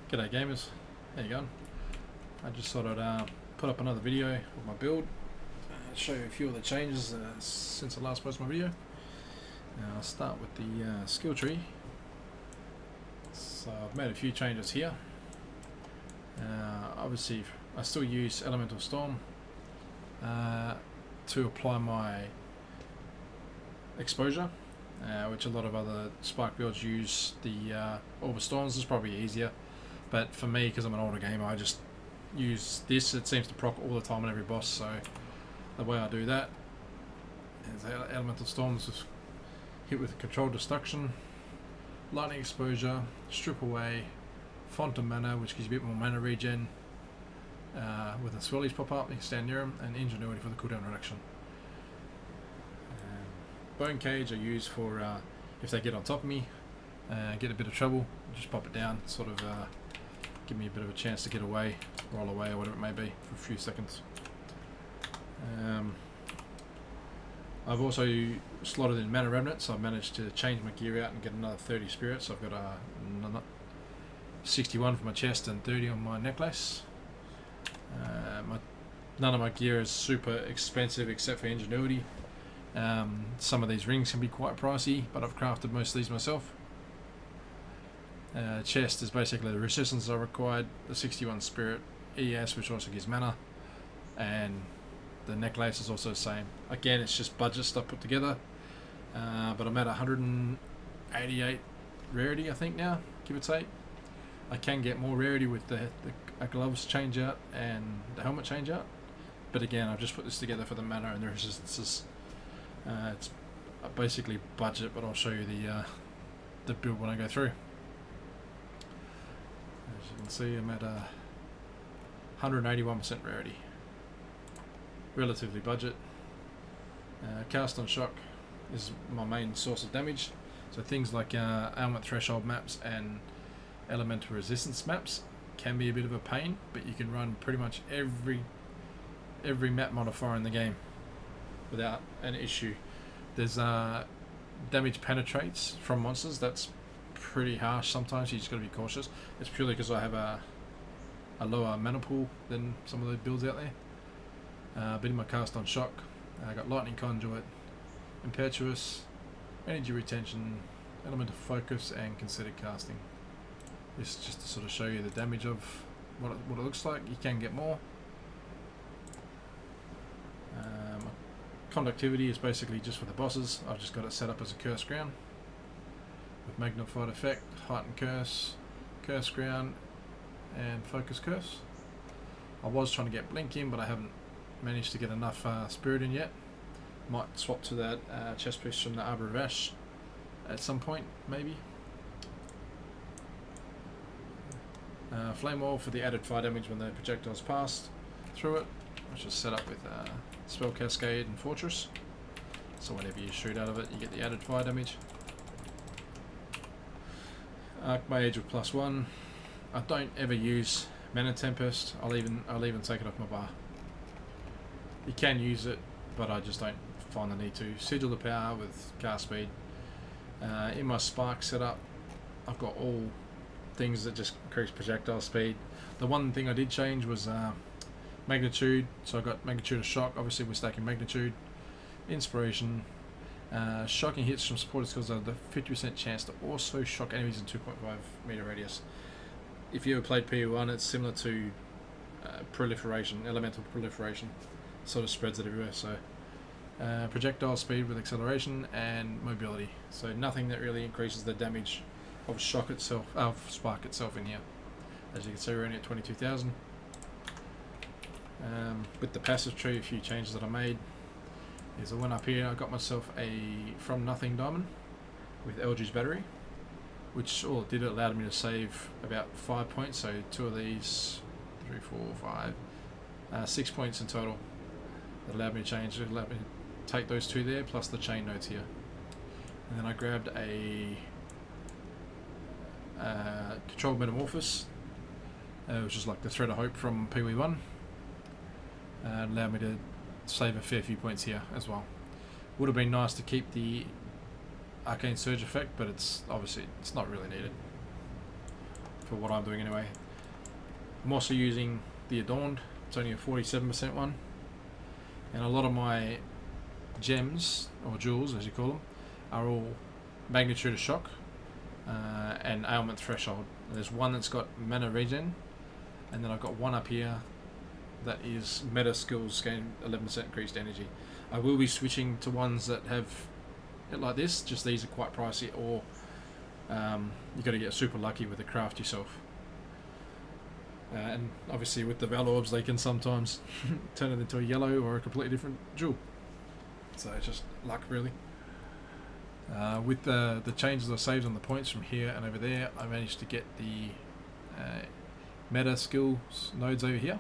G'day gamers, how you going? I just thought I'd put up another video of my build, show you a few of the changes since I last posted my video. I'll start with the skill tree. So I've made a few changes here. Obviously I still use Elemental Storm to apply my exposure, which a lot of other Spark builds use the Orb of Storms. This is probably easier, but for me, because I'm an older gamer, I just use this. It seems to proc all the time on every boss, so the way I do that is Elemental Storms is hit with Controlled Destruction, Lightning Exposure, Strip Away, Font of Mana, which gives you a bit more mana regen, with the swirlies pop up, you can stand near them, and Ingenuity for the cooldown reduction. Bone Cage I use for if they get on top of me, get a bit of trouble, just pop it down, sort of give me a bit of a chance to get away, roll away or whatever it may be for a few seconds. I've also slotted in Mana Remnant, so I've managed to change my gear out and get another 30 spirits. I've got another 61 for my chest and 30 on my necklace. None of my gear is super expensive except for Ingenuity. Some of these rings can be quite pricey, but I've crafted most of these myself. Chest is basically the resistance I required, the 61 spirit, ES, which also gives mana, and the necklace is also the same. Again, it's just budget stuff put together, but I'm at 188 rarity I think now, give or take. I can get more rarity with the gloves change out and the helmet change out, but again, I've just put this together for the mana and the resistances. It's basically budget, but I'll show you the build when I go through. As you can see, I'm at 181% rarity. Relatively budget. Cast on Shock is my main source of damage. So things like ailment threshold maps and elemental resistance maps can be a bit of a pain, but you can run pretty much every map modifier in the game without an issue. There's damage penetrates from monsters. That's pretty harsh sometimes. You just got to be cautious. It's purely because I have a lower mana pool than some of the builds out there. But in my cast on Shock, I got Lightning Conduit, Impetuous, Energy Retention, Element of Focus, and Considered Casting. This is just to sort of show you the damage of what it looks like. You can get more. Conductivity is basically just for the bosses. I've just got it set up as a Curse Ground with Magnified Effect, Heightened Curse, Curse Ground, and Focus Curse. I was trying to get Blink in, but I haven't managed to get enough Spirit in yet. Might swap to that chest piece from the Arbor of Ash at some point, maybe. Flame Wall for the added fire damage when the projectiles pass through it, which is set up with Spell Cascade and Fortress, so whenever you shoot out of it you get the added fire damage. Archmage with +1. I don't ever use Mana Tempest. I'll even take it off my bar. You can use it, but I just don't find the need to. Sigil of Power with cast speed. In my Spark setup I've got all things that just increase projectile speed. The one thing I did change was Magnitude, so I got Magnitude of Shock. Obviously we're stacking Magnitude, Inspiration, shocking hits from supported skills have the 50% chance to also shock enemies in 2.5 meter radius. If you ever played POE1, it's similar to Proliferation, Elemental Proliferation, sort of spreads it everywhere. So projectile speed with acceleration and mobility, so nothing that really increases the damage of Shock itself, of Spark itself in here. As you can see, we're only at 22,000. With the passive tree, a few changes that I made is I went up here, I got myself a From Nothing Diamond with LG's battery, which all it did, it allowed me to save about 5 points, so 2 of these, 3, 4, 5, 6 points in total. That allowed me to change, it allowed me to take those 2 there, plus the chain nodes here. And then I grabbed a Controlled Metamorphosis, which is like the Thread of Hope from POE1. Allowed me to save a fair few points here as well. Would have been nice to keep the Arcane Surge effect, but it's obviously not really needed. for what I'm doing anyway. I'm also using the Adorned. It's only a 47% one, and a lot of my gems, or jewels as you call them, are all Magnitude of Shock and Ailment Threshold. There's one that's got Mana Regen, and then I've got one up here that is Meta Skills gain 11% increased energy. I will be switching to ones that have it like this, just these are quite pricey, or you've got to get super lucky with the craft yourself. And obviously with the Val Orbs they can sometimes turn it into a yellow or a completely different jewel. So it's just luck really. With the changes I saved on the points from here and over there, I managed to get the meta skills nodes over here,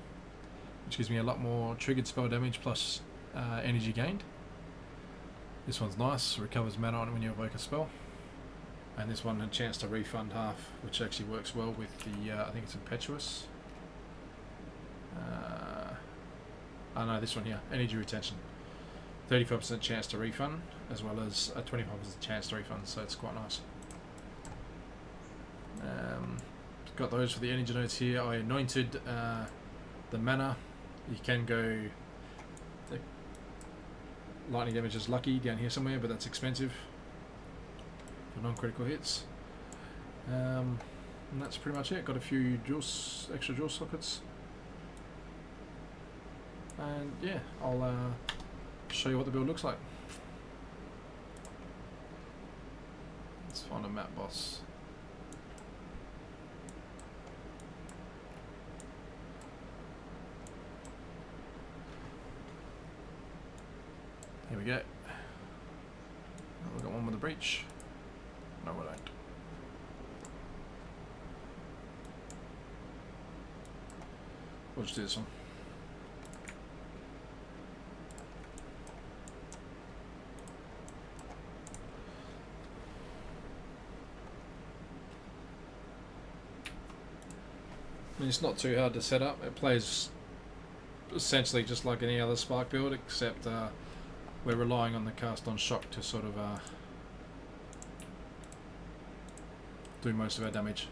which gives me a lot more triggered spell damage plus energy gained. This one's nice, recovers mana on it when you evoke a spell. And this one had a chance to refund half, which actually works well with the, I think it's Impetuous. Oh no, this one here, energy retention. 35% chance to refund, as well as a 25% chance to refund, so it's quite nice. Got those for the energy nodes here. I anointed the mana. You can go, the lightning damage is lucky down here somewhere, but that's expensive for non-critical hits. And that's pretty much it. Got a few extra jewel sockets. And yeah, I'll show you what the build looks like. Let's find a map boss. Here we go. Oh, we've got one with a breach. No, we don't. We'll just do this one. I mean, it's not too hard to set up. It plays essentially just like any other Spark build, except we're relying on the cast on shock to sort of do most of our damage.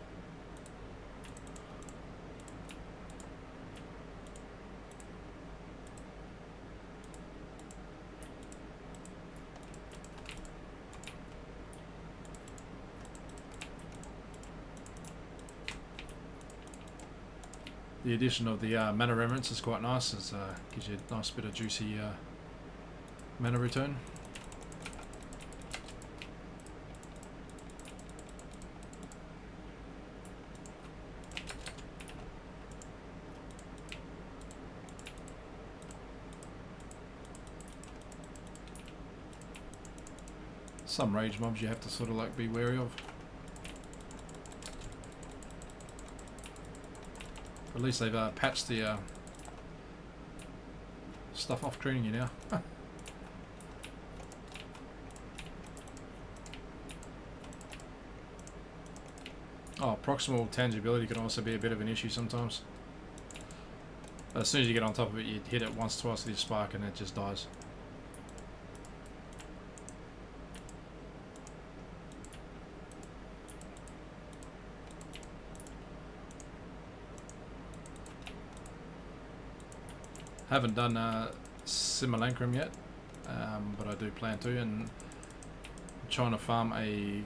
The addition of the mana remnants is quite nice. It gives you a nice bit of juicy mana return. Some rage mobs you have to sort of like be wary of. At least they've patched the stuff off training you now. Oh, proximal tangibility can also be a bit of an issue sometimes. But as soon as you get on top of it, you hit it once, twice with your spark and it just dies. Haven't done Simulacrum yet, but I do plan to, and I'm trying to farm a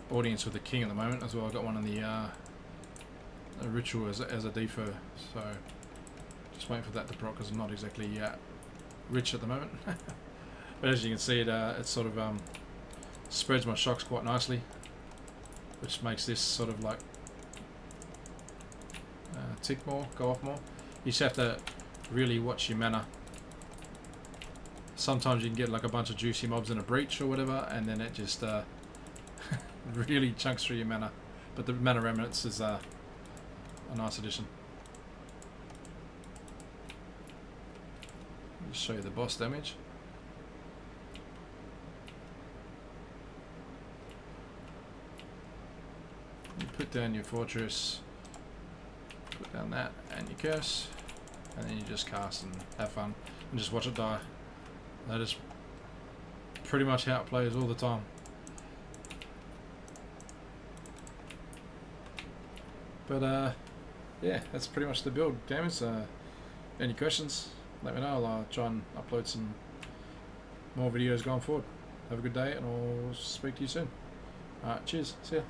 audience with the king at the moment as well. I got one in the a ritual as a defer, so just waiting for that to proc because I'm not exactly rich at the moment. But as you can see, it sort of spreads my shocks quite nicely, which makes this sort of like tick more, go off more. You just have to really watch your mana. Sometimes you can get like a bunch of juicy mobs in a breach or whatever, and then it just really chunks through your mana. But the mana remnants is a nice addition. I'll just show you the boss damage. You put down your fortress, put down that and your curse, and then you just cast and have fun and just watch it die. That is pretty much how it plays all the time. But yeah, that's pretty much the build, gamers. Any questions, let me know. I'll try and upload some more videos going forward. Have a good day, and I'll speak to you soon. Alright, cheers, see ya.